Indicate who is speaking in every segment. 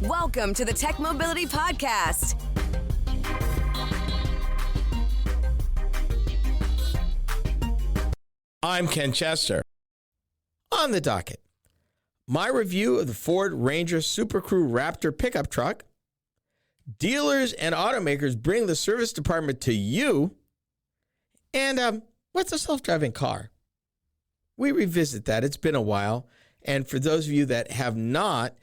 Speaker 1: Welcome to the Tech Mobility Podcast.
Speaker 2: I'm Ken Chester. On the docket, my review of the Ford Ranger Super Crew Raptor pickup truck. Dealers and automakers bring the service department to you. And what's a self-driving car? We revisit that. It's been a while. And for those of you that have not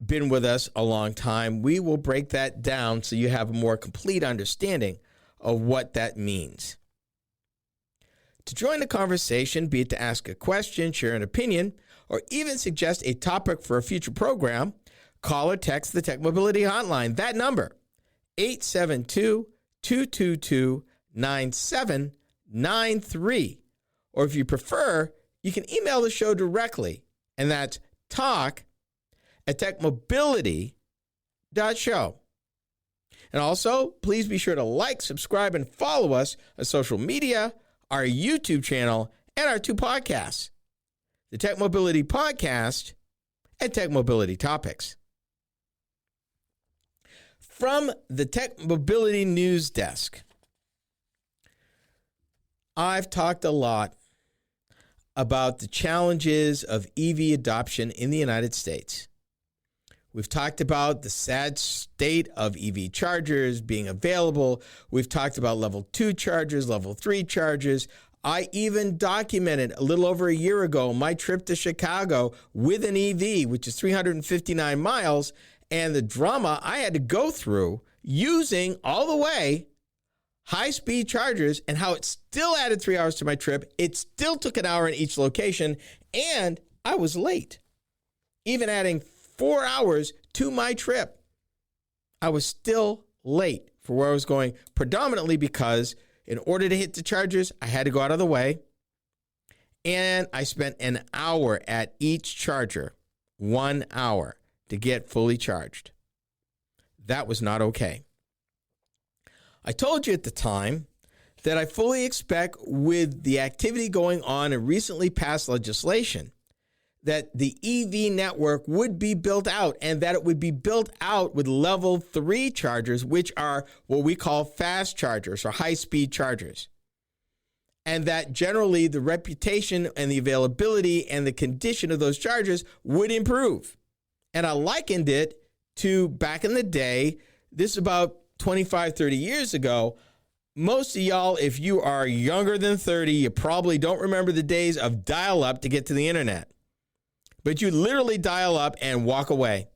Speaker 2: been with us a long time, we will break that down so you have a more complete understanding of what that means. To join the conversation, be it to ask a question, share an opinion, or even suggest a topic for a future program, call or text the Tech Mobility Hotline. That number, 872-222-9793. Or if you prefer, you can email the show directly, and that's talk@techmobility.show. And also, please be sure to like, subscribe, and follow us on social media, our YouTube channel, and our two podcasts, the Tech Mobility Podcast and Tech Mobility Topics. From the Tech Mobility News Desk, I've talked a lot about the challenges of EV adoption in the United States. We've talked about the sad state of EV chargers being available. We've talked about level 2 chargers, level 3 chargers. I even documented a little over a year ago my trip to Chicago with an EV, which is 359 miles, and the drama I had to go through using all the way high-speed chargers and how it still added 3 hours to my trip. It still took an hour in each location, and I was late. Even adding 4 hours to my trip, I was still late for where I was going, predominantly because in order to hit the chargers, I had to go out of the way, and I spent an hour at each charger, 1 hour, to get fully charged. That was not okay. I told you at the time that I fully expect, with the activity going on in recently passed legislation, that the EV network would be built out, and that it would be built out with level 3 chargers, which are what we call fast chargers or high-speed chargers. And that generally the reputation and the availability and the condition of those chargers would improve. And I likened it to back in the day, this is about 25, 30 years ago. Most of y'all, if you are younger than 30, you probably don't remember the days of dial-up to get to the internet. But you literally dial up and walk away.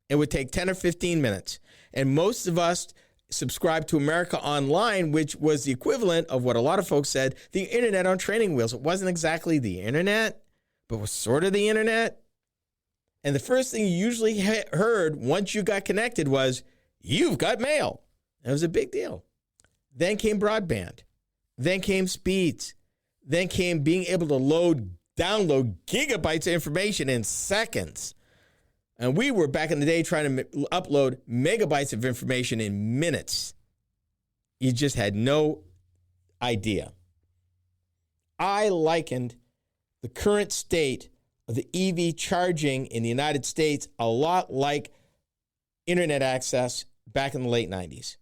Speaker 2: It would take 10 or 15 minutes. And most of us subscribed to America Online, which was the equivalent of what a lot of folks said, the internet on training wheels. It wasn't exactly the internet, but was sort of the internet. And the first thing you usually heard once you got connected was, "You've got mail." That was a big deal. Then came broadband. Then came speeds. Then came being able to download gigabytes of information in seconds. And we were back in the day trying to upload megabytes of information in minutes. You just had no idea. I likened the current state of the EV charging in the United States a lot like internet access back in the late 90s.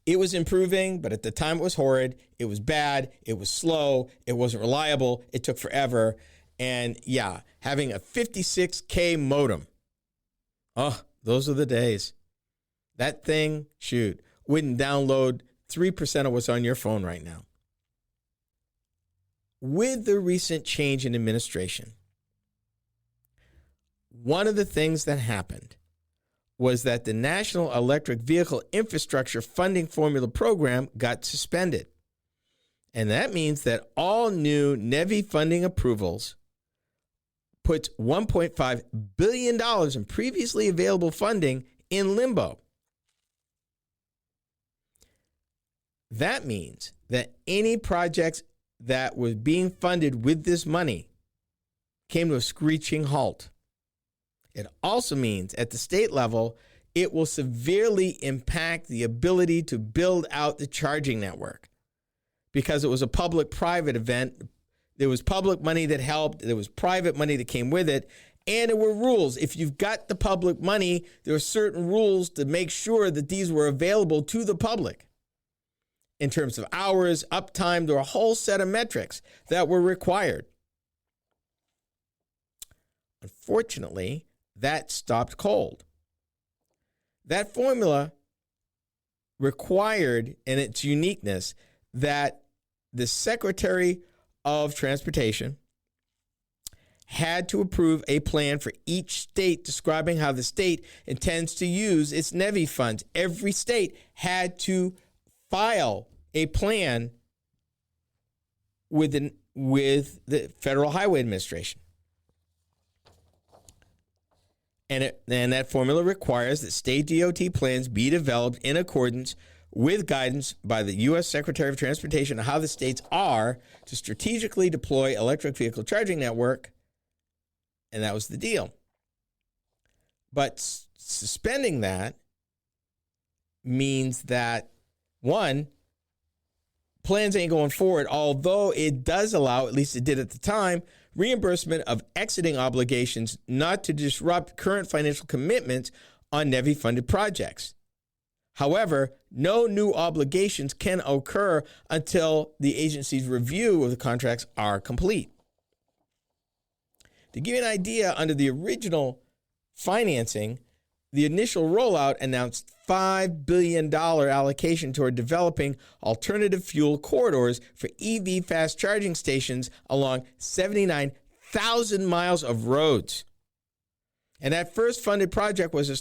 Speaker 2: It was improving, but at the time it was horrid. It was bad. It was slow. It wasn't reliable. It took forever. And yeah, having a 56K modem. Oh, those are the days. That thing, shoot, wouldn't download 3% of what's on your phone right now. With the recent change in administration, one of the things that happened was that the National Electric Vehicle Infrastructure Funding Formula Program got suspended. And that means that all new NEVI funding approvals puts $1.5 billion in previously available funding in limbo. That means that any projects that was being funded with this money came to a screeching halt. It also means at the state level, it will severely impact the ability to build out the charging network because it was a public-private event. There was public money that helped. There was private money that came with it. And there were rules. If you've got the public money, there are certain rules to make sure that these were available to the public. In terms of hours, uptime, there were a whole set of metrics that were required. Unfortunately, that stopped cold. That formula required, in its uniqueness, that the Secretary of Transportation had to approve a plan for each state describing how the state intends to use its NEVI funds. Every state had to file a plan with the Federal Highway Administration. And that formula requires that state DOT plans be developed in accordance with guidance by the U.S. Secretary of Transportation on how the states are to strategically deploy electric vehicle charging network. And that was the deal. But suspending that means that, one, plans ain't going forward, although it does allow, at least it did at the time, reimbursement of exiting obligations not to disrupt current financial commitments on NEVI-funded projects. However, no new obligations can occur until the agency's review of the contracts are complete. To give you an idea, under the original financing, the initial rollout announced $5 billion allocation toward developing alternative fuel corridors for EV fast charging stations along 79,000 miles of roads. And that first funded project was a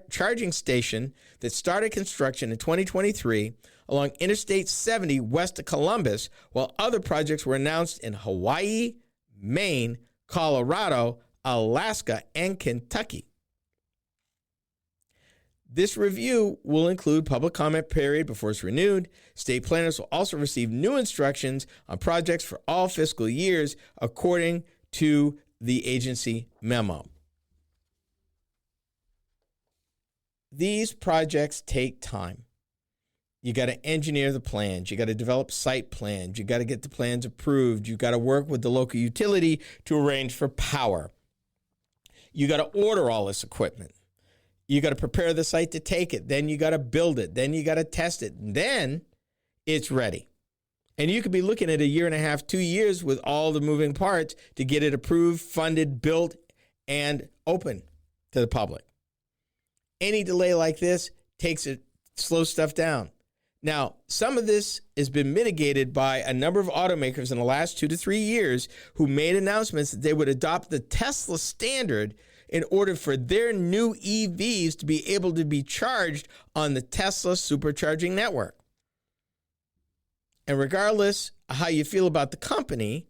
Speaker 2: charging station that started construction in 2023 along Interstate 70 west of Columbus, while other projects were announced in Hawaii, Maine, Colorado, Alaska, and Kentucky. This review will include public comment period before it's renewed. State planners will also receive new instructions on projects for all fiscal years, according to the agency memo. These projects take time. You got to engineer the plans. You got to develop site plans. You got to get the plans approved. You got to work with the local utility to arrange for power. You got to order all this equipment. You got to prepare the site to take it. Then you got to build it. Then you got to test it. And then it's ready. And you could be looking at a year and a half, 2 years with all the moving parts to get it approved, funded, built, and open to the public. Any delay like this slows stuff down. Now, some of this has been mitigated by a number of automakers in the last 2 to 3 years who made announcements that they would adopt the Tesla standard in order for their new EVs to be able to be charged on the Tesla supercharging network. And regardless of how you feel about the company,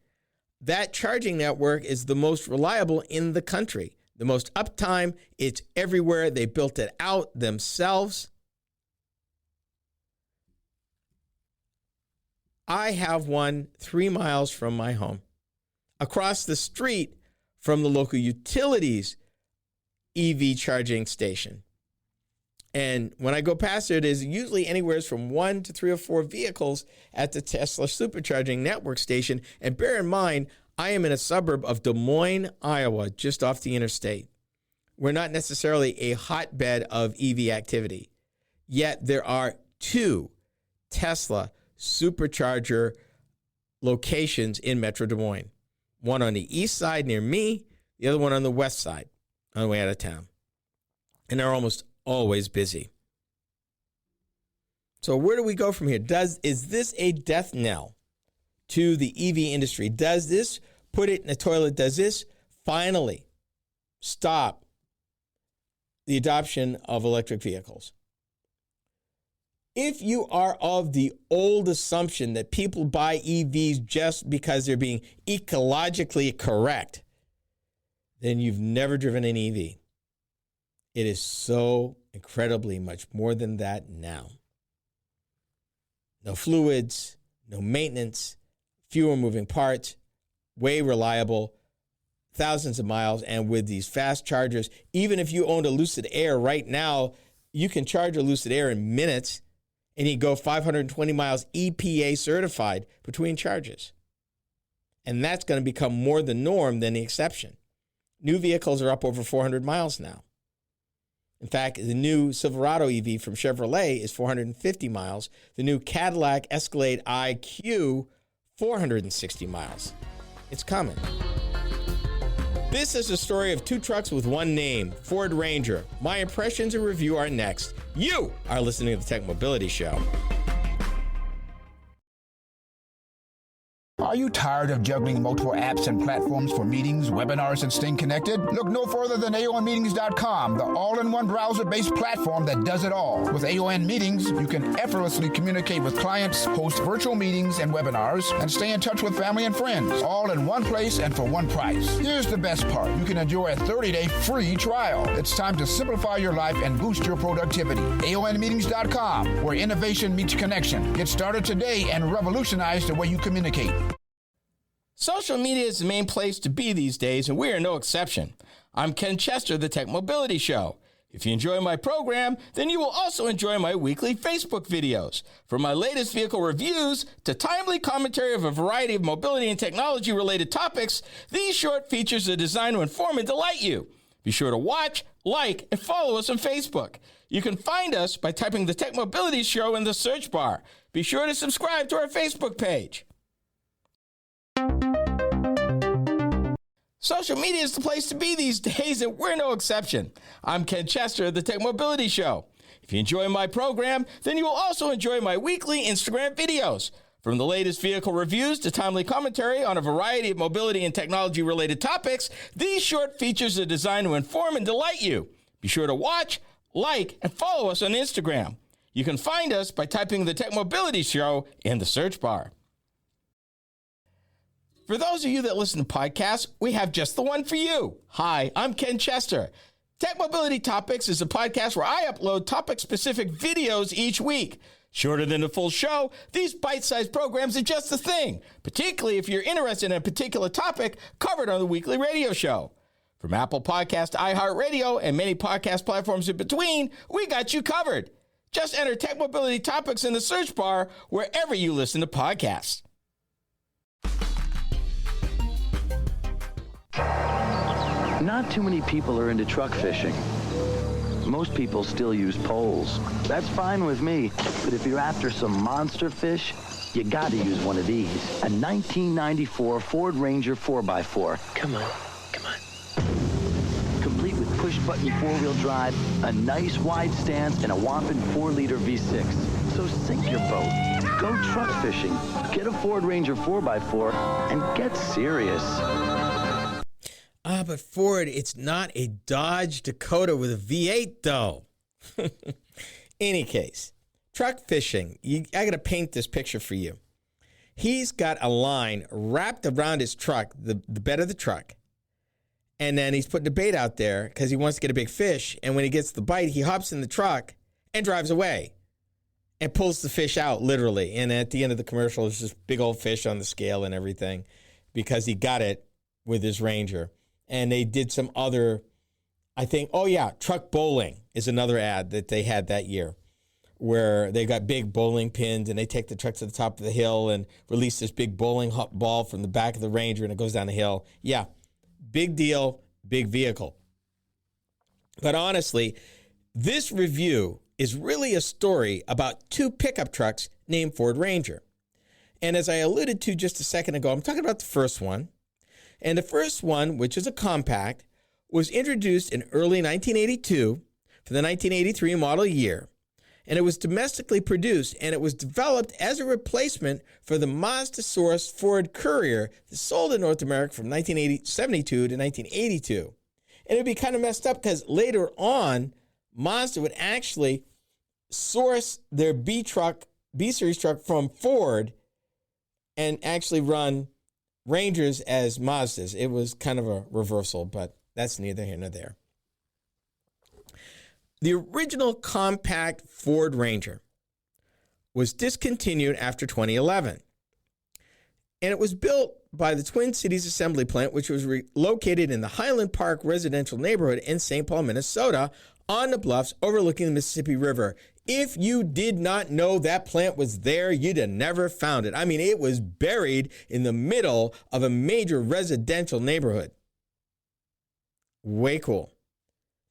Speaker 2: that charging network is the most reliable in the country. The most uptime, it's everywhere. They built it out themselves. I have one 3 miles from my home, across the street from the local utilities EV charging station. And when I go past there, there's usually anywhere from 1 to 3 or 4 vehicles at the Tesla supercharging network station. And bear in mind, I am in a suburb of Des Moines, Iowa, just off the interstate. We're not necessarily a hotbed of EV activity. Yet there are 2 Tesla supercharger locations in Metro Des Moines. One on the east side near me, the other one on the west side on the way out of town. And they're almost always busy. So where do we go from here? Is this a death knell to the EV industry? Does this put it in the toilet? Does this finally stop the adoption of electric vehicles? If you are of the old assumption that people buy EVs just because they're being ecologically correct, then you've never driven an EV. It is so incredibly much more than that now. No fluids, no maintenance, fewer moving parts, way reliable, thousands of miles, and with these fast chargers, even if you owned a Lucid Air right now, you can charge a Lucid Air in minutes, and you go 520 miles EPA certified between charges. And that's going to become more the norm than the exception. New vehicles are up over 400 miles now. In fact, the new Silverado EV from Chevrolet is 450 miles. The new Cadillac Escalade IQ, 460 miles. It's coming. This is a story of two trucks with one name, Ford Ranger. My impressions and review are next. You are listening to the Tech Mobility Show.
Speaker 3: Are you tired of juggling multiple apps and platforms for meetings, webinars, and staying connected? Look no further than AONmeetings.com, the all-in-one browser-based platform that does it all. With AON Meetings, you can effortlessly communicate with clients, host virtual meetings and webinars, and stay in touch with family and friends, all in one place and for one price. Here's the best part. You can enjoy a 30-day free trial. It's time to simplify your life and boost your productivity. AONmeetings.com, where innovation meets connection. Get started today and revolutionize the way you communicate.
Speaker 2: Social media is the main place to be these days, and we are no exception. I'm Ken Chester, the Tech Mobility Show. If you enjoy my program, then you will also enjoy my weekly Facebook videos. From my latest vehicle reviews to timely commentary of a variety of mobility and technology-related topics, these short features are designed to inform and delight you. Be sure to watch, like, and follow us on Facebook. You can find us by typing the Tech Mobility Show in the search bar. Be sure to subscribe to our Facebook page. Social media is the place to be these days, and we're no exception. I'm Ken Chester of the Tech Mobility Show. If you enjoy my program, then you will also enjoy my weekly Instagram videos. From the latest vehicle reviews to timely commentary on a variety of mobility and technology-related topics, these short features are designed to inform and delight you. Be sure to watch, like, and follow us on Instagram. You can find us by typing the Tech Mobility Show in the search bar. For those of you that listen to podcasts, we have just the one for you. Hi, I'm Ken Chester. Tech Mobility Topics is a podcast where I upload topic-specific videos each week. Shorter than the full show, these bite-sized programs are just the thing, particularly if you're interested in a particular topic covered on the weekly radio show. From Apple Podcast to iHeartRadio and many podcast platforms in between, we got you covered. Just enter Tech Mobility Topics in the search bar wherever you listen to podcasts.
Speaker 4: Not too many people are into truck fishing. Most people still use poles. That's fine with me, but if you're after some monster fish, you gotta use one of these. A 1994 Ford Ranger 4x4. Come on. Complete with push-button four-wheel drive, a nice wide stance, and a whopping 4-liter V6. So sink your boat. Go truck fishing. Get a Ford Ranger 4x4 and get serious.
Speaker 2: But Ford, it's not a Dodge Dakota with a V8, though. Any case, truck fishing. I got to paint this picture for you. He's got a line wrapped around his truck, the bed of the truck, and then he's putting the bait out there because he wants to get a big fish. And when he gets the bite, he hops in the truck and drives away and pulls the fish out, literally. And at the end of the commercial, there's this big old fish on the scale and everything because he got it with his Ranger. And they did some other, I think, truck bowling is another ad that they had that year where they got big bowling pins and they take the truck to the top of the hill and release this big bowling ball from the back of the Ranger and it goes down the hill. Yeah, big deal, big vehicle. But honestly, this review is really a story about two pickup trucks named Ford Ranger. And as I alluded to just a second ago, I'm talking about the first one. And the first one, which is a compact, was introduced in early 1982 for the 1983 model year. And it was domestically produced, and it was developed as a replacement for the Mazda-sourced Ford Courier that sold in North America from 1972 to 1982. And it would be kind of messed up because later on, Mazda would actually source their B-Series truck from Ford and actually run Rangers as Mazdas. It was kind of a reversal, but that's neither here nor there. The original compact Ford Ranger was discontinued after 2011. And it was built by the Twin Cities Assembly Plant, which was located in the Highland Park residential neighborhood in St. Paul, Minnesota, on the bluffs overlooking the Mississippi River. If you did not know that plant was there, you'd have never found it. I mean, it was buried in the middle of a major residential neighborhood. Way cool.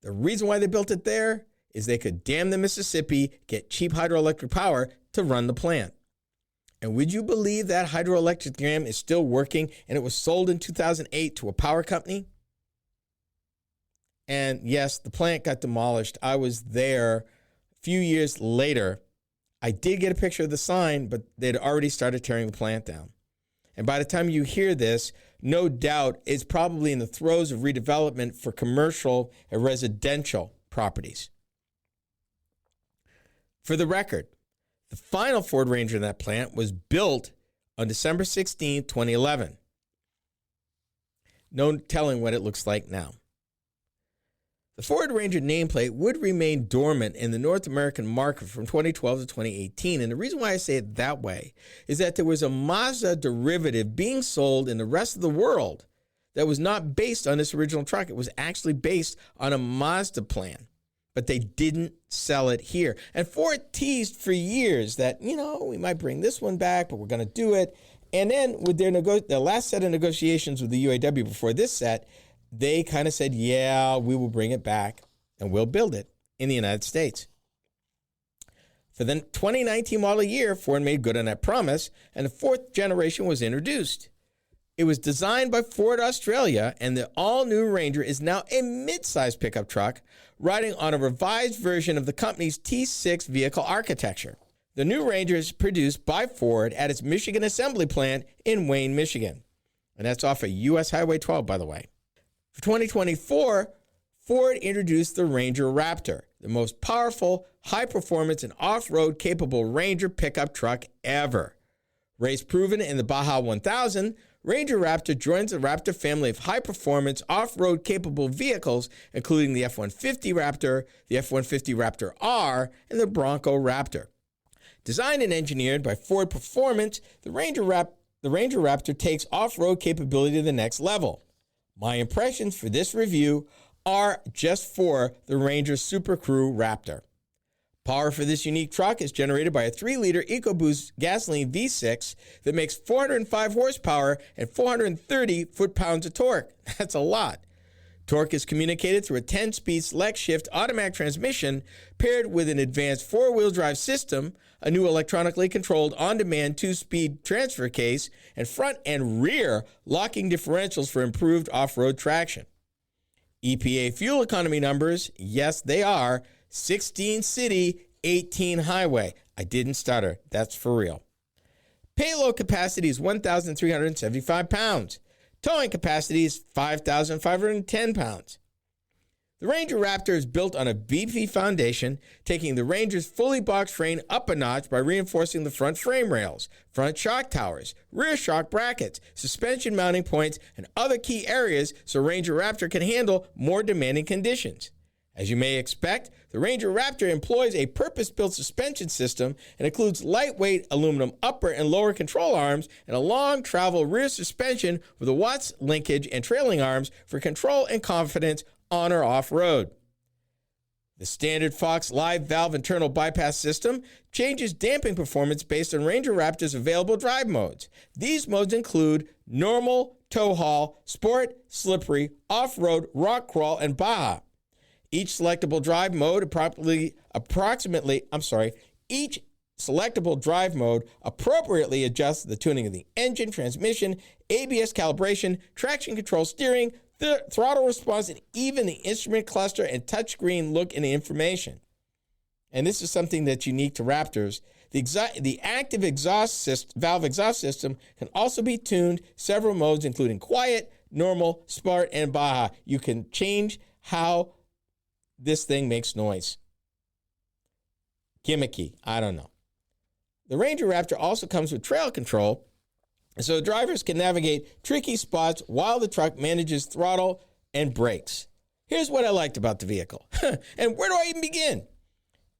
Speaker 2: The reason why they built it there is they could dam the Mississippi, get cheap hydroelectric power to run the plant. And would you believe that hydroelectric dam is still working, and it was sold in 2008 to a power company? And yes, the plant got demolished. I was there a few years later. I did get a picture of the sign, but they'd already started tearing the plant down. And by the time you hear this, no doubt it's probably in the throes of redevelopment for commercial and residential properties. For the record, the final Ford Ranger in that plant was built on December 16, 2011. No telling what it looks like now. The Ford Ranger nameplate would remain dormant in the North American market from 2012 to 2018. And the reason why I say it that way is that there was a Mazda derivative being sold in the rest of the world that was not based on this original truck. It was actually based on a Mazda plan, but they didn't sell it here. And Ford teased for years that, we might bring this one back, but we're going to do it. And then with their last set of negotiations with the UAW before this set, they kind of said, yeah, we will bring it back and we'll build it in the United States. For the 2019 model year, Ford made good on that promise, and the fourth generation was introduced. It was designed by Ford Australia, and the all-new Ranger is now a mid-size pickup truck riding on a revised version of the company's T6 vehicle architecture. The new Ranger is produced by Ford at its Michigan assembly plant in Wayne, Michigan. And that's off of U.S. Highway 12, by the way. For 2024, Ford introduced the Ranger Raptor, the most powerful, high-performance, and off-road capable Ranger pickup truck ever. Race-proven in the Baja 1000, Ranger Raptor joins the Raptor family of high-performance, off-road capable vehicles, including the F-150 Raptor, the F-150 Raptor R, and the Bronco Raptor. Designed and engineered by Ford Performance, the Ranger Raptor takes off-road capability to the next level. My impressions for this review are just for the Ranger Super Crew Raptor. Power for this unique truck is generated by a 3-liter EcoBoost gasoline V6 that makes 405 horsepower and 430 foot-pounds of torque. That's a lot. Torque is communicated through a 10-speed select-shift automatic transmission paired with an advanced 4-wheel drive system, a new electronically controlled on-demand 2-speed transfer case, and front and rear locking differentials for improved off-road traction. EPA fuel economy numbers, yes, they are 16 city, 18 highway. I didn't stutter. That's for real. Payload capacity is 1,375 pounds. Towing capacity is 5,510 pounds. The Ranger Raptor is built on a beefy foundation, taking the Ranger's fully boxed frame up a notch by reinforcing the front frame rails, front shock towers, rear shock brackets, suspension mounting points, and other key areas so Ranger Raptor can handle more demanding conditions. As you may expect, the Ranger Raptor employs a purpose-built suspension system and includes lightweight aluminum upper and lower control arms and a long travel rear suspension with a Watts linkage and trailing arms for control and confidence on or off-road. The standard Fox live valve internal bypass system changes damping performance based on Ranger Raptor's available drive modes. These modes include normal, tow haul, sport, slippery, off-road, rock crawl, and Baja. Each selectable drive mode each selectable drive mode appropriately adjusts the tuning of the engine, transmission, ABS calibration, traction control, steering, throttle response, and even the instrument cluster and touchscreen look and information. And this is something that's unique to Raptors. The active valve exhaust system can also be tuned several modes, including quiet, normal, sport, and Baja. You can change how this thing makes noise. Gimmicky, I don't know. The Ranger Raptor also comes with trail control, so drivers can navigate tricky spots while the truck manages throttle and brakes. Here's what I liked about the vehicle. And where do I even begin?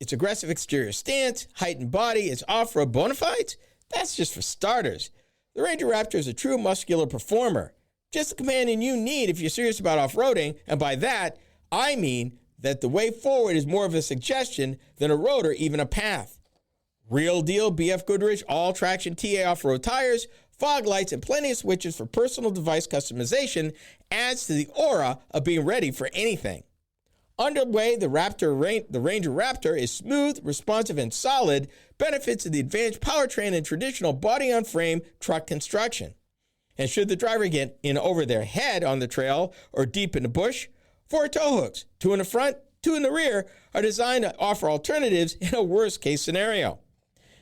Speaker 2: Its aggressive exterior stance, heightened body, its off-road bona fides? That's just for starters. The Ranger Raptor is a true muscular performer. Just the companion you need if you're serious about off-roading, and by that, I mean that the way forward is more of a suggestion than a road or even a path. Real deal BF Goodrich all-traction TA off-road tires, fog lights, and plenty of switches for personal device customization adds to the aura of being ready for anything. Underway, the Ranger Raptor is smooth, responsive, and solid, benefits of the advanced powertrain and traditional body-on-frame truck construction. And should the driver get in over their head on the trail or deep in the bush, 4 tow hooks, 2 in the front, 2 in the rear, are designed to offer alternatives in a worst-case scenario.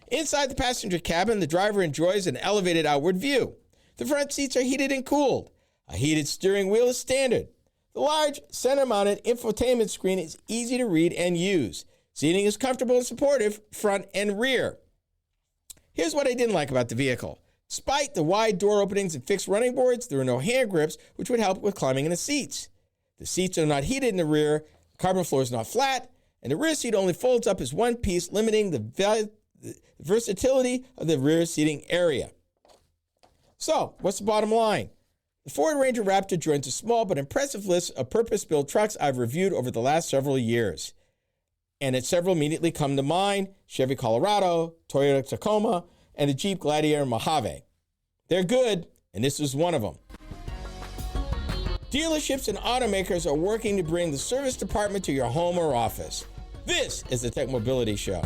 Speaker 2: Inside the passenger cabin, the driver enjoys an elevated outward view. The front seats are heated and cooled. A heated steering wheel is standard. The large center-mounted infotainment screen is easy to read and use. Seating is comfortable and supportive, front and rear. Here's what I didn't like about the vehicle. Despite the wide door openings and fixed running boards, there are no hand grips, which would help with climbing in the seats. The seats are not heated in the rear, the carbon floor is not flat, and the rear seat only folds up as one piece, limiting the versatility of the rear seating area. So, what's the bottom line? The Ford Ranger Raptor joins a small but impressive list of purpose-built trucks I've reviewed over the last several years. And several immediately come to mind: Chevy Colorado, Toyota Tacoma, and the Jeep Gladiator Mojave. They're good, and this is one of them. Dealerships and automakers are working to bring the service department to your home or office. This is the Tech Mobility Show.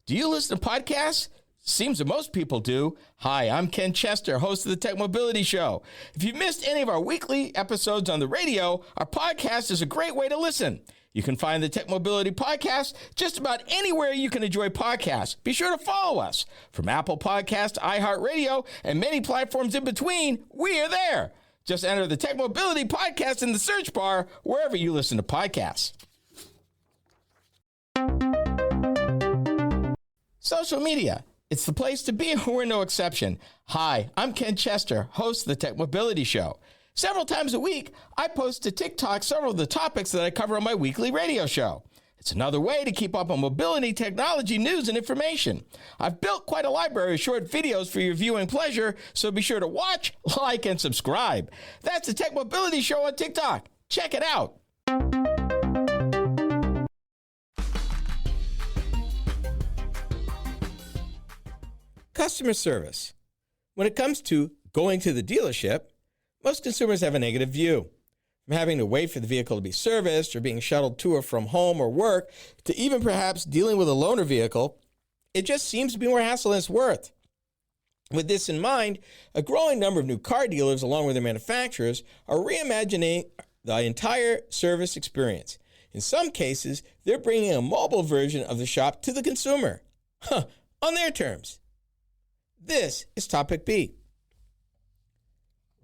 Speaker 2: Do you listen to podcasts? Seems that most people do. Hi, I'm Ken Chester, host of the Tech Mobility Show. If you've missed any of our weekly episodes on the radio, our podcast is a great way to listen. You can find the Tech Mobility Podcast just about anywhere you can enjoy podcasts. Be sure to follow us. From Apple Podcasts, iHeartRadio, and many platforms in between, we are there. Just enter the Tech Mobility Podcast in the search bar wherever you listen to podcasts. Social media. It's the place to be, and we're no exception. Hi, I'm Ken Chester, host of the Tech Mobility Show. Several times a week, I post to TikTok several of the topics that I cover on my weekly radio show. It's another way to keep up on mobility, technology, news, and information. I've built quite a library of short videos for your viewing pleasure, so be sure to watch, like, and subscribe. That's the Tech Mobility Show on TikTok. Check it out. Customer service. When it comes to going to the dealership, most consumers have a negative view. From having to wait for the vehicle to be serviced or being shuttled to or from home or work to even perhaps dealing with a loaner vehicle, it just seems to be more hassle than it's worth. With this in mind, a growing number of new car dealers, along with their manufacturers, are reimagining the entire service experience. In some cases, they're bringing a mobile version of the shop to the consumer, on their terms. This is Topic B.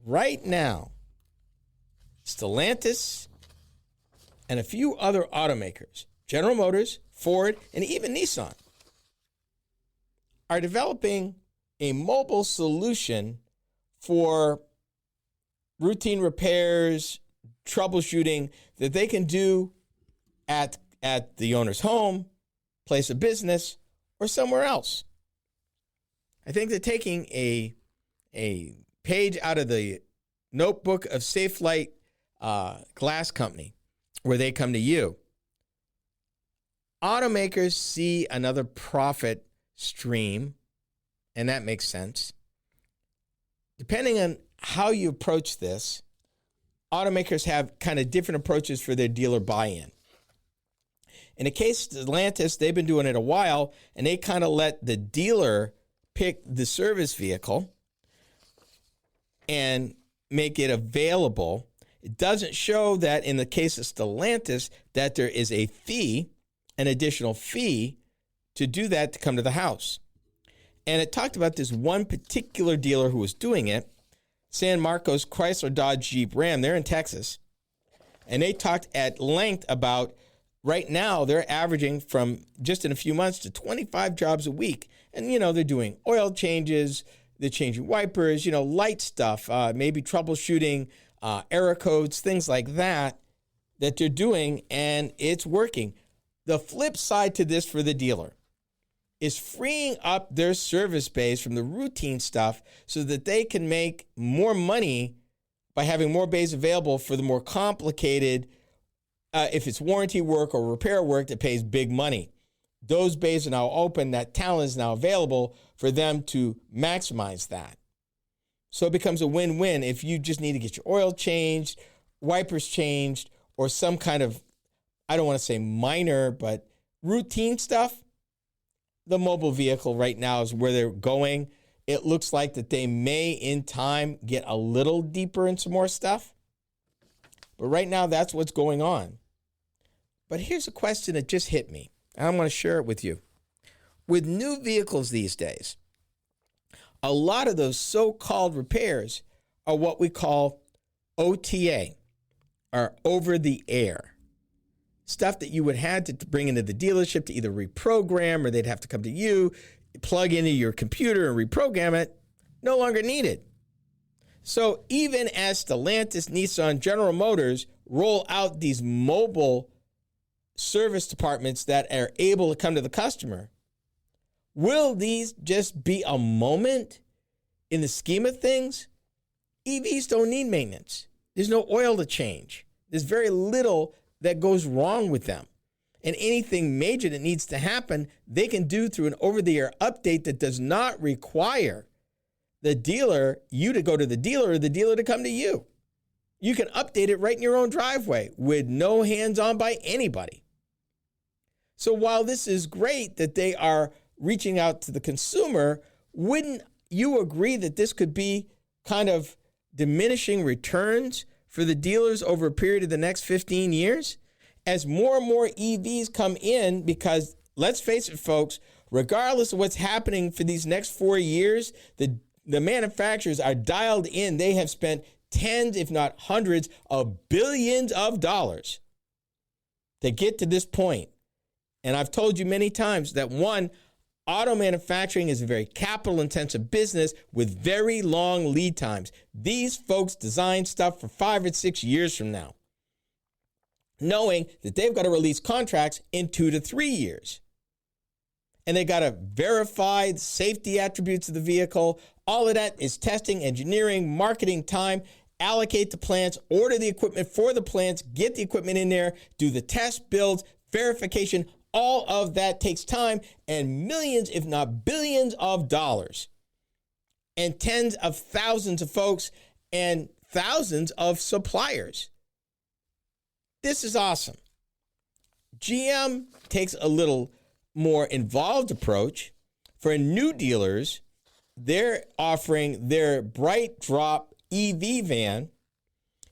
Speaker 2: Right now, Stellantis and a few other automakers, General Motors, Ford, and even Nissan, are developing a mobile solution for routine repairs, troubleshooting that they can do at the owner's home, place of business, or somewhere else. I think they're taking a page out of the notebook of Safe Light Glass Company, where they come to you. Automakers see another profit stream, and that makes sense. Depending on how you approach this, automakers have kind of different approaches for their dealer buy-in. In the case of Stellantis, they've been doing it a while, and they kind of let the dealer pick the service vehicle and make it available. It doesn't show that in the case of Stellantis that there is a fee, an additional fee, to do that to come to the house. And it talked about this one particular dealer who was doing it, San Marcos Chrysler Dodge Jeep Ram. They're in Texas. And they talked at length about right now they're averaging from just in a few months to 25 jobs a week. And, they're doing oil changes, they're changing wipers, light stuff, maybe troubleshooting, error codes, things like that they're doing, and it's working. The flip side to this for the dealer is freeing up their service base from the routine stuff so that they can make more money by having more bays available for the more complicated if it's warranty work or repair work that pays big money. Those bays are now open. That talent is now available for them to maximize that. So it becomes a win-win if you just need to get your oil changed, wipers changed, or some kind of, I don't want to say minor, but routine stuff. The mobile vehicle right now is where they're going. It looks like that they may, in time, get a little deeper in some more stuff. But right now, that's what's going on. But here's a question that just hit me, and I'm going to share it with you. With new vehicles these days, a lot of those so-called repairs are what we call OTA, or over-the-air. Stuff that you would have to bring into the dealership to either reprogram, or they'd have to come to you, plug into your computer and reprogram it, no longer needed. So even as Stellantis, Nissan, General Motors roll out these mobile service departments that are able to come to the customer, will these just be a moment in the scheme of things? EVs don't need maintenance. There's no oil to change. There's very little that goes wrong with them. And anything major that needs to happen, they can do through an over-the-air update that does not require the dealer, you to go to the dealer or the dealer to come to you. You can update it right in your own driveway with no hands-on by anybody. So while this is great that they are reaching out to the consumer, wouldn't you agree that this could be kind of diminishing returns for the dealers over a period of the next 15 years? As more and more EVs come in, because let's face it, folks, regardless of what's happening for these next 4 years, the manufacturers are dialed in. They have spent tens, if not hundreds of billions of dollars to get to this point. And I've told you many times that one, auto manufacturing is a very capital-intensive business with very long lead times. These folks design stuff for 5 or 6 years from now, knowing that they've got to release contracts in 2 to 3 years. And they got to verify the safety attributes of the vehicle. All of that is testing, engineering, marketing time, allocate the plants, order the equipment for the plants, get the equipment in there, do the test builds, verification. All of that takes time and millions, if not billions of dollars, and tens of thousands of folks and thousands of suppliers. This is awesome. GM takes a little more involved approach. For new dealers, they're offering their Bright Drop EV van,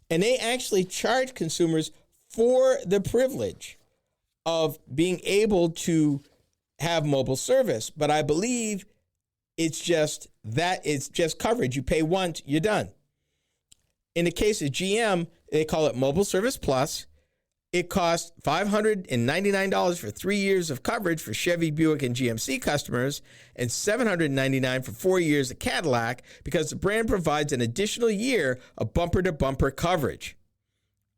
Speaker 2: and they actually charge consumers for the privilege of being able to have mobile service. But I believe it's just coverage. You pay once, you're done. In the case of GM, they call it Mobile Service Plus. It costs $599 for 3 years of coverage for Chevy, Buick, and GMC customers, and $799 for 4 years of Cadillac, because the brand provides an additional year of bumper-to-bumper coverage.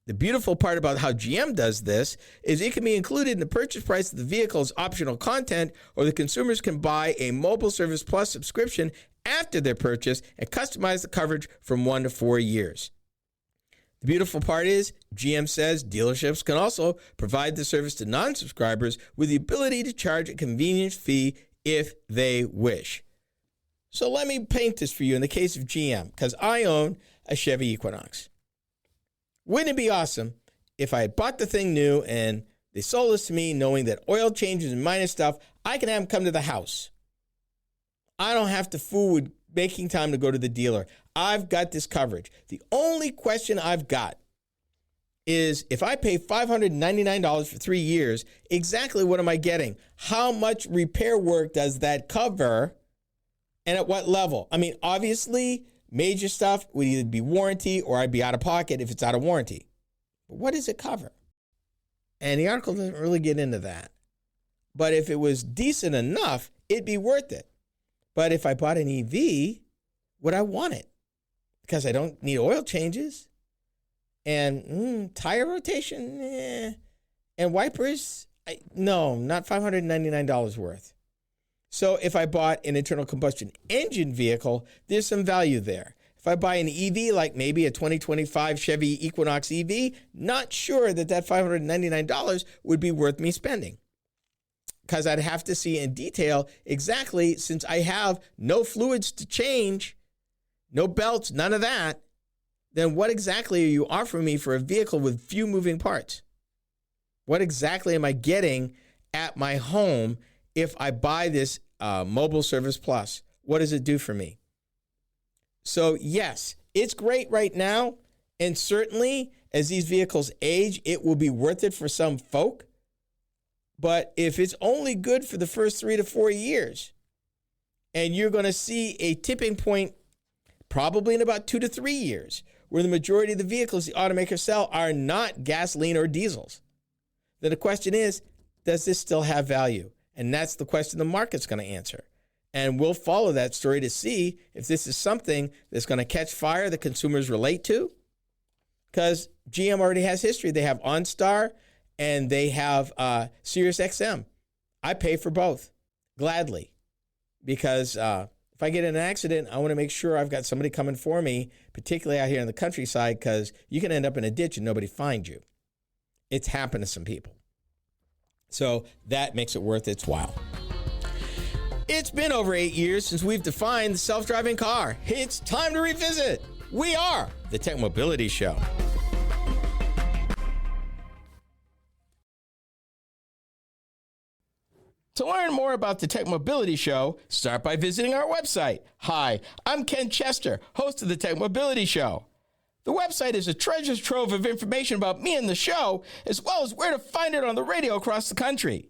Speaker 2: The beautiful part about how GM does this is it can be included in the purchase price of the vehicle as optional content, or the consumers can buy a Mobile Service Plus subscription after their purchase and customize the coverage from 1 to 4 years. The beautiful part is GM says dealerships can also provide the service to non-subscribers with the ability to charge a convenience fee if they wish. So let me paint this for you in the case of GM, because I own a Chevy Equinox. Wouldn't it be awesome if I had bought the thing new and they sold this to me knowing that oil changes and minor stuff, I can have them come to the house. I don't have to fool with making time to go to the dealer. I've got this coverage. The only question I've got is, if I pay $599 for 3 years, exactly what am I getting? How much repair work does that cover, and at what level? I mean, obviously, major stuff would either be warranty or I'd be out of pocket if it's out of warranty. But what does it cover? And the article doesn't really get into that. But if it was decent enough, it'd be worth it. But if I bought an EV, would I want it? Because I don't need oil changes. And tire rotation, and wipers, no, not $599 worth. So if I bought an internal combustion engine vehicle, there's some value there. If I buy an EV, like maybe a 2025 Chevy Equinox EV, not sure that that $599 would be worth me spending, because I'd have to see in detail exactly, since I have no fluids to change, no belts, none of that, then what exactly are you offering me for a vehicle with few moving parts? What exactly am I getting at my home if I buy this Mobile Service Plus? What does it do for me? So yes, it's great right now, and certainly as these vehicles age, it will be worth it for some folk. But if it's only good for the first 3 to 4 years, and you're going to see a tipping point probably in about 2 to 3 years, where the majority of the vehicles the automakers sell are not gasoline or diesels, then the question is, does this still have value? And that's the question the market's going to answer. And we'll follow that story to see if this is something that's going to catch fire that consumers relate to. Because GM already has history. They have OnStar and they have Sirius XM. I pay for both gladly, because if I get in an accident, I want to make sure I've got somebody coming for me, particularly out here in the countryside, because you can end up in a ditch and nobody finds you. It's happened to some people. So that makes it worth its while. It's been over 8 years since we've defined the self-driving car. It's time to revisit. We are the Tech Mobility Show. To learn more about the Tech Mobility Show, start by visiting our website. Hi, I'm Ken Chester, host of the Tech Mobility Show. The website is a treasure trove of information about me and the show, as well as where to find it on the radio across the country.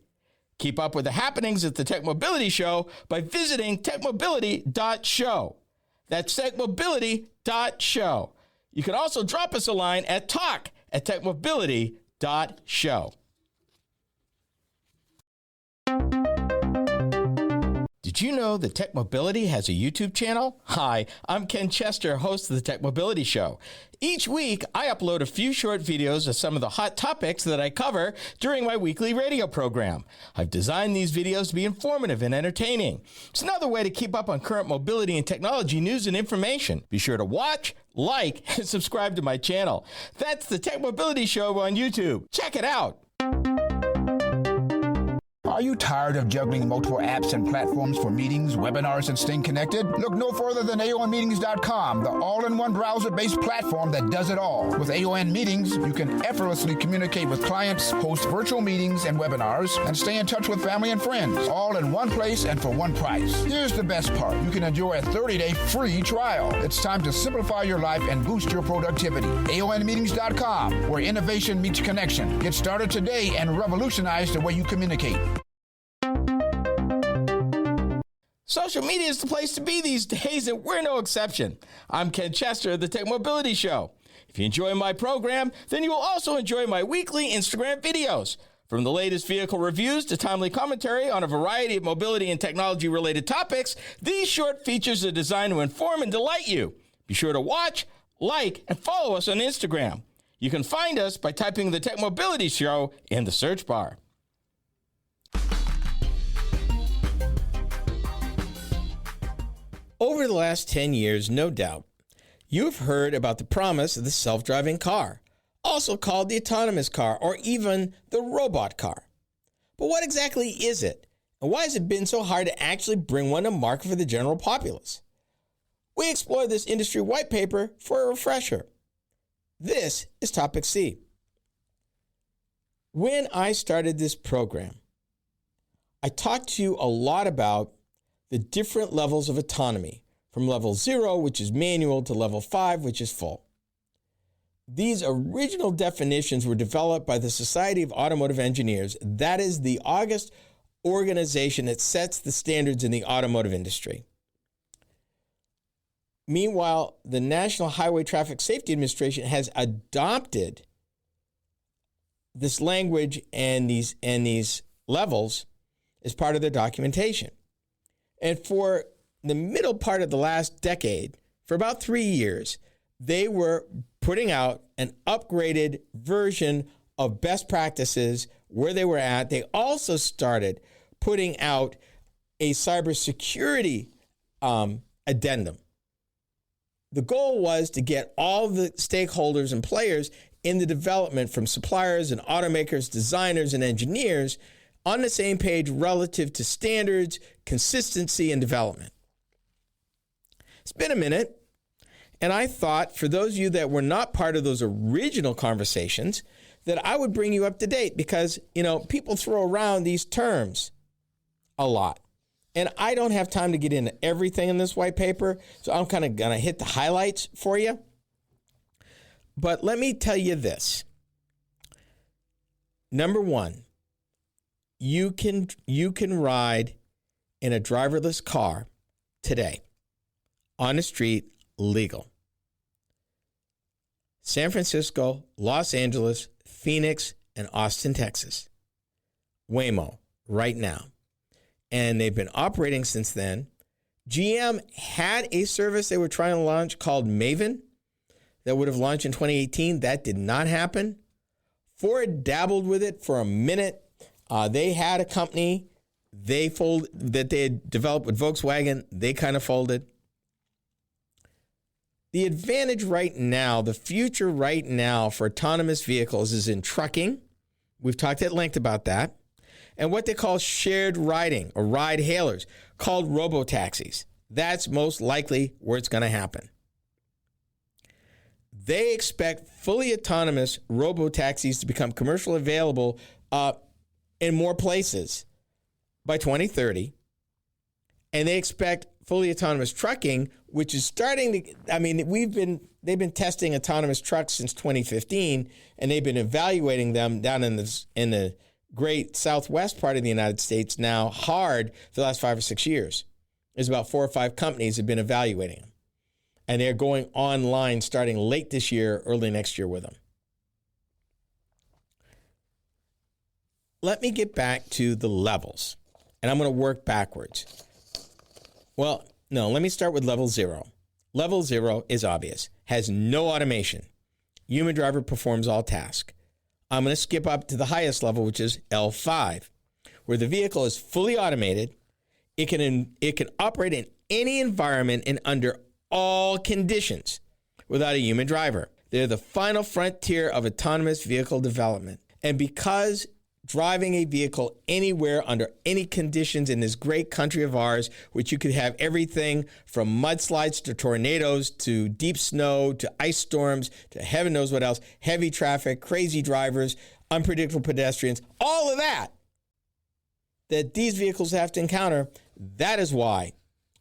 Speaker 2: Keep up with the happenings at the Tech Mobility Show by visiting techmobility.show. That's techmobility.show. You can also drop us a line at talk@techmobility.show. Did you know that Tech Mobility has a YouTube channel? Hi, I'm Ken Chester, host of the Tech Mobility Show. Each week, I upload a few short videos of some of the hot topics that I cover during my weekly radio program. I've designed these videos to be informative and entertaining. It's another way to keep up on current mobility and technology news and information. Be sure to watch, like, and subscribe to my channel. That's the Tech Mobility Show on YouTube. Check it out.
Speaker 3: Are you tired of juggling multiple apps and platforms for meetings, webinars, and staying connected? Look no further than AONmeetings.com, the all-in-one browser-based platform that does it all. With AON Meetings, you can effortlessly communicate with clients, host virtual meetings and webinars, and stay in touch with family and friends, all in one place and for one price. Here's the best part. You can enjoy a 30-day free trial. It's time to simplify your life and boost your productivity. AONmeetings.com, where innovation meets connection. Get started today and revolutionize the way you communicate.
Speaker 2: Social media is the place to be these days, and we're no exception. I'm Ken Chester of the Tech Mobility Show. If you enjoy my program, then you will also enjoy my weekly Instagram videos. From the latest vehicle reviews to timely commentary on a variety of mobility and technology-related topics, these short features are designed to inform and delight you. Be sure to watch, like, and follow us on Instagram. You can find us by typing the Tech Mobility Show in the search bar. Over the last 10 years, no doubt, you've heard about the promise of the self-driving car, also called the autonomous car or even the robot car. But what exactly is it? And why has it been so hard to actually bring one to market for the general populace? We explore this industry white paper for a refresher. This is Topic C. When I started this program, I talked to you a lot about the different levels of autonomy, from level 0, which is manual, to level 5, which is full. These original definitions were developed by the Society of Automotive Engineers. That is the August organization that sets the standards in the automotive industry. Meanwhile, the National Highway Traffic Safety Administration has adopted this language and these levels as part of their documentation. And for the middle part of the last decade, for about 3 years, they were putting out an upgraded version of best practices where they were at. They also started putting out a cybersecurity addendum The goal was to get all the stakeholders and players in the development, from suppliers and automakers, designers and engineers, on the same page relative to standards, consistency, and development. It's been a minute, and I thought for those of you that were not part of those original conversations that I would bring you up to date because, people throw around these terms a lot. And I don't have time to get into everything in this white paper, so I'm kind of going to hit the highlights for you. But let me tell you this. Number one, you can ride in a driverless car today on the street legal. San Francisco, Los Angeles, Phoenix, and Austin, Texas. Waymo, right now. And they've been operating since then. GM had a service they were trying to launch called Maven that would have launched in 2018. That did not happen. Ford dabbled with it for a minute. They had a company that they had developed with Volkswagen. They kind of folded. The advantage right now, the future right now for autonomous vehicles is in trucking. We've talked at length about that. And what they call shared riding or ride hailers, called robo-taxis. That's most likely where it's going to happen. They expect fully autonomous robo-taxis to become commercially available in more places by 2030. And they expect fully autonomous trucking, which is starting to, they've been testing autonomous trucks since 2015, and they've been evaluating them down in the great southwest part of the United States now hard for the last 5 or 6 years. There's about 4 or 5 companies that have been evaluating them. And they're going online starting late this year, early next year with them. Let me get back to the levels, and I'm going to work backwards. Well, no, let me start with level 0. Level 0 is obvious, has no automation. Human driver performs all tasks. I'm going to skip up to the highest level, which is L5, where the vehicle is fully automated. It can operate in any environment and under all conditions without a human driver. They're the final frontier of autonomous vehicle development. And because driving a vehicle anywhere under any conditions in this great country of ours, which you could have everything from mudslides to tornadoes to deep snow to ice storms to heaven knows what else, heavy traffic, crazy drivers, unpredictable pedestrians, all of that these vehicles have to encounter. That is why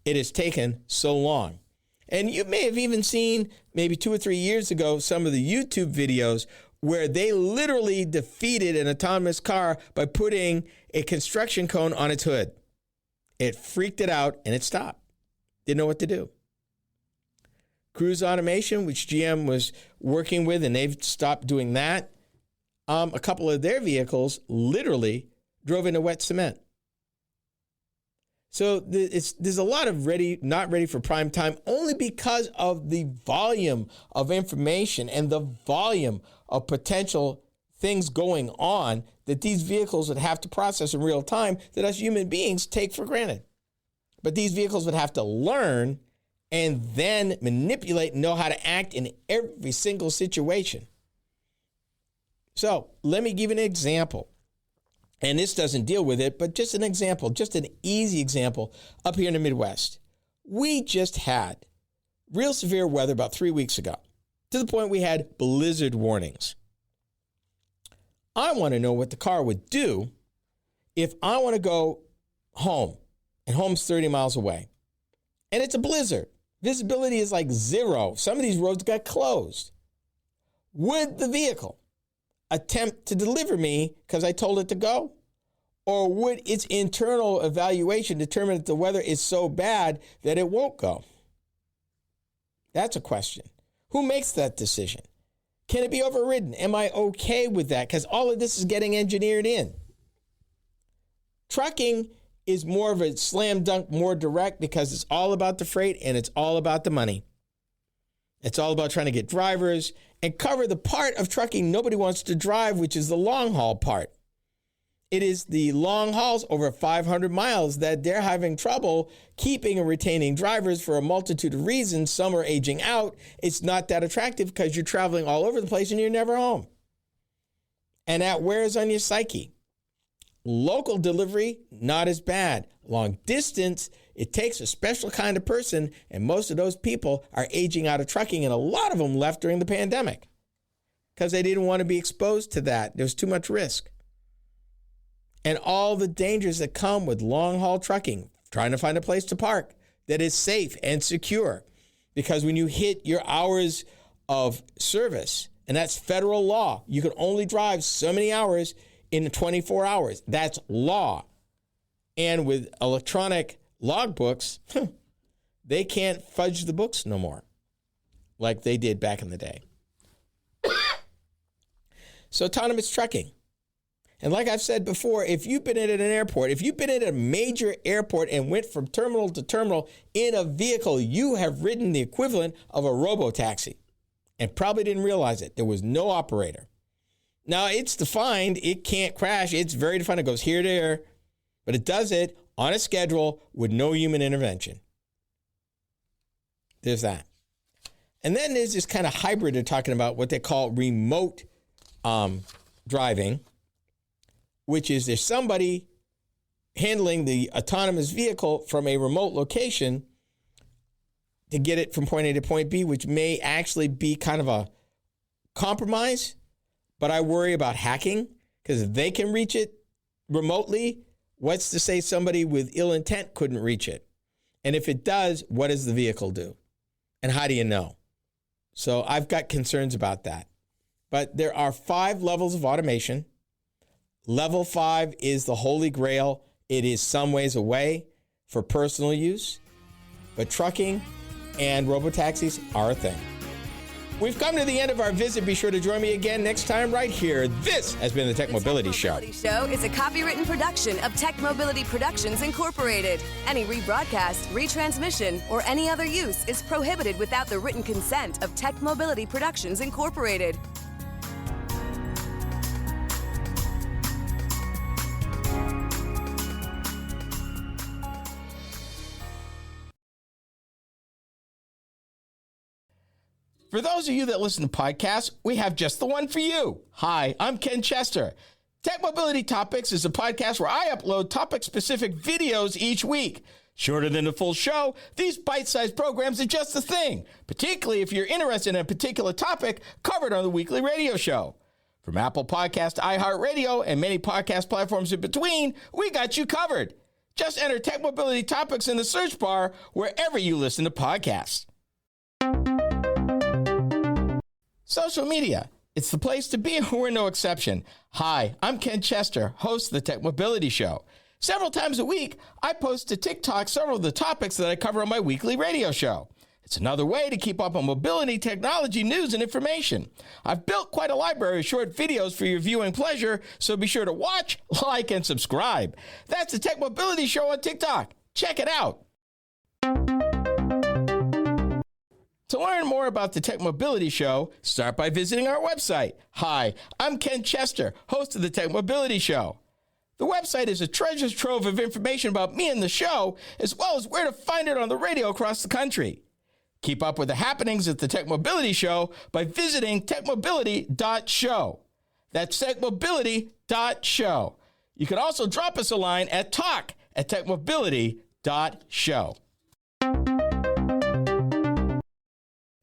Speaker 2: it has taken so long. And you may have even seen maybe 2 or 3 years ago some of the YouTube videos where they literally defeated an autonomous car by putting a construction cone on its hood. It freaked it out and it stopped. Didn't know what to do. Cruise automation, which GM was working with, and they've stopped doing that. A couple of their vehicles literally drove into wet cement. So there's a lot of not ready for prime time only because of the volume of information and the volume of potential things going on that these vehicles would have to process in real time that us human beings take for granted. But these vehicles would have to learn and then manipulate and know how to act in every single situation. So let me give you an example. And this doesn't deal with it, but just an example, just an easy example up here in the Midwest. We just had real severe weather about 3 weeks ago, to the point we had blizzard warnings. I want to know what the car would do if I want to go home, and home's 30 miles away, and it's a blizzard. Visibility is like 0. Some of these roads got closed. Would the vehicle attempt to deliver me because I told it to go? Or would its internal evaluation determine that the weather is so bad that it won't go? That's a question. Who makes that decision? Can it be overridden? Am I okay with that? Because all of this is getting engineered in. Trucking is more of a slam dunk, more direct, because it's all about the freight and it's all about the money. It's all about trying to get drivers and cover the part of trucking nobody wants to drive, which is the long haul part. It is the long hauls over 500 miles that they're having trouble keeping and retaining drivers for a multitude of reasons. Some are aging out. It's not that attractive because you're traveling all over the place and you're never home. And that wears on your psyche. Local delivery, not as bad. Long distance, it takes a special kind of person, and most of those people are aging out of trucking, and a lot of them left during the pandemic because they didn't want to be exposed to that. There was too much risk. And all the dangers that come with long-haul trucking, trying to find a place to park that is safe and secure. Because when you hit your hours of service, and that's federal law, you can only drive so many hours in 24 hours. That's law. And with electronic logbooks, they can't fudge the books no more like they did back in the day. So autonomous trucking. And like I've said before, if you've been at an airport, if you've been at a major airport and went from terminal to terminal in a vehicle, you have ridden the equivalent of a robo-taxi and probably didn't realize it. There was no operator. Now, it's defined. It can't crash. It's very defined. It goes here to there, but it does it on a schedule with no human intervention. There's that. And then there's this kind of hybrid they're talking about, what they call remote driving, which is there's somebody handling the autonomous vehicle from a remote location to get it from point A to point B, which may actually be kind of a compromise. But I worry about hacking, because if they can reach it remotely, what's to say somebody with ill intent couldn't reach it? And if it does, what does the vehicle do? And how do you know? So I've got concerns about that. But there are 5 levels of automation. Level 5 is the holy grail. It is some ways away for personal use, but trucking and robotaxis are a thing. We've come to the end of our visit. Be sure to join me again next time right here. This has been the Tech Mobility Show.
Speaker 1: The Tech Mobility Show is a copywritten production of Tech Mobility Productions Incorporated. Any rebroadcast, retransmission, or any other use is prohibited without the written consent of Tech Mobility Productions Incorporated.
Speaker 2: For those of you that listen to podcasts, we have just the one for you. Hi, I'm Ken Chester. Tech Mobility Topics is a podcast where I upload topic-specific videos each week. Shorter than the full show, these bite-sized programs are just the thing, particularly if you're interested in a particular topic covered on the weekly radio show. From Apple Podcast to iHeartRadio and many podcast platforms in between, we got you covered. Just enter Tech Mobility Topics in the search bar wherever you listen to podcasts. Social media. It's the place to be, and we're no exception. Hi, I'm Ken Chester, host of the Tech Mobility Show. Several times a week, I post to TikTok several of the topics that I cover on my weekly radio show. It's another way to keep up on mobility, technology, news, and information. I've built quite a library of short videos for your viewing pleasure, so be sure to watch, like, and subscribe. That's the Tech Mobility Show on TikTok. Check it out. To learn more about the Tech Mobility Show, start by visiting our website. Hi, I'm Ken Chester, host of the Tech Mobility Show. The website is a treasure trove of information about me and the show, as well as where to find it on the radio across the country. Keep up with the happenings at the Tech Mobility Show by visiting techmobility.show. That's techmobility.show. You can also drop us a line at talk@techmobility.show.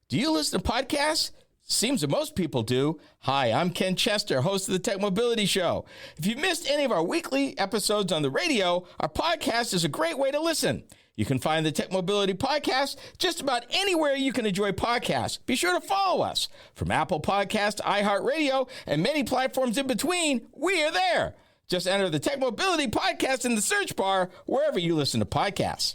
Speaker 2: Do you listen to podcasts? Seems that most people do. Hi, I'm Ken Chester, host of the Tech Mobility Show. If you've missed any of our weekly episodes on the radio, our podcast is a great way to listen. You can find the Tech Mobility Podcast just about anywhere you can enjoy podcasts. Be sure to follow us. From Apple Podcasts to iHeartRadio and many platforms in between, we are there. Just enter the Tech Mobility Podcast in the search bar wherever you listen to podcasts.